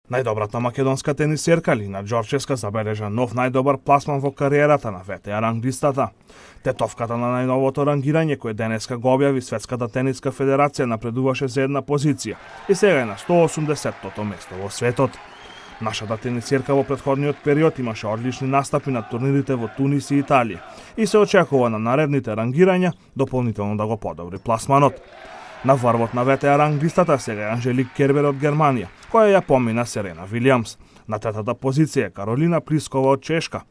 Најдобрата македонска тенисерка Лина Ѓорчевска забележа нов најдобар пласман во кариерата на ВТА ранглистата. Тетовката на најновото рангирање кој денеска го објави Светската тениска федерација напредуваше за една позиција и сега е на 180-тото место во светот. Нашата тенисерка во претходниот период имаше одлични настапи на турнирите во Тунис и Италија и се очекува на наредните рангирања дополнително да го подобри пласманот. На врвот на ВТА ранглистата сега е Анжелик Кербер од Германија, која ја помина Серена Вилијамс. На третата позиција е Каролина Плискова од Чешка.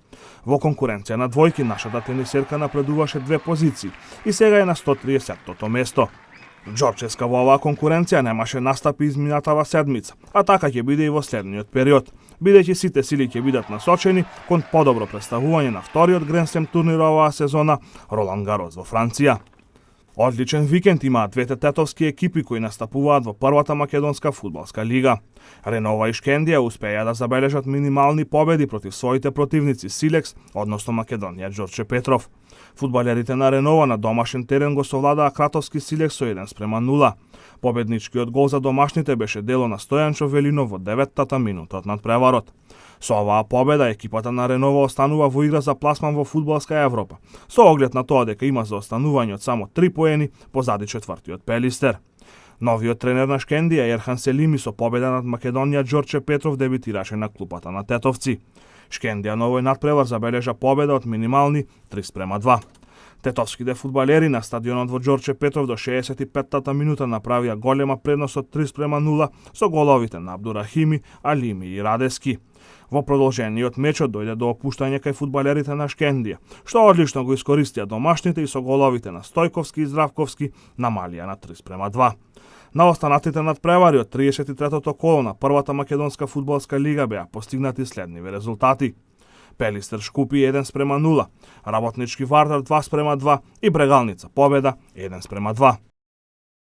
Во конкуренција на двојки нашата тенисерка напредуваше 2 позиции и сега е на 130-тото место. Ѓорчевска во оваа конкуренција немаше настапи изминатава седмица, а така ќе биде и во следниот период, бидејќи сите сили ќе бидат насочени кон подобро представување на вториот Гренслем турнир оваа сезона, Ролан Гарос во Франција. Одличен викенд имаат двете тетовски екипи кои настапуваат во првата македонска фудбалска лига. Ренова и Шкендија успеа да забележат минимални победи против своите противници Силекс, односно Македонија Ѓорче Петров. Фудбалерите на Ренова на домашен терен го совладаа кратовски Силекс со 1:0. Победничкиот гол за домашните беше дело на Стојанчо Велинов во 9-тата минута од надпреварот. Со оваа победа екипата на Ренова останува во игра за пласман во фудбалска Европа, со оглед на тоа дека има за останување од само 3 поени позади четвртиот Пелистер. Новиот тренер на Шкендија Ерхан Селими со победа над Македонија Ѓорче Петров дебитираше на клупата на тетовци. Шкендија на овој надпревар забележа победа од минимални 3:2. Тетовските фудбалери на стадионот во Ѓорче Петров до 65-тата минута направија голема предност од 3:0 со головите на Абдурахими, Алими и Радески. Во продолжениот мечот дојде до опуштање кај фудбалерите на Шкендија, што одлично го искористија домашните и со головите на Стојковски и Здравковски намалија на 3:2. На останатите надпревари од 33-тото коло на првата македонска фудбалска лига беа постигнати следниви резултати. Пелистер Шкупи 1:0, Работнички Вардар 2:2 и Брегалница победа 1:2.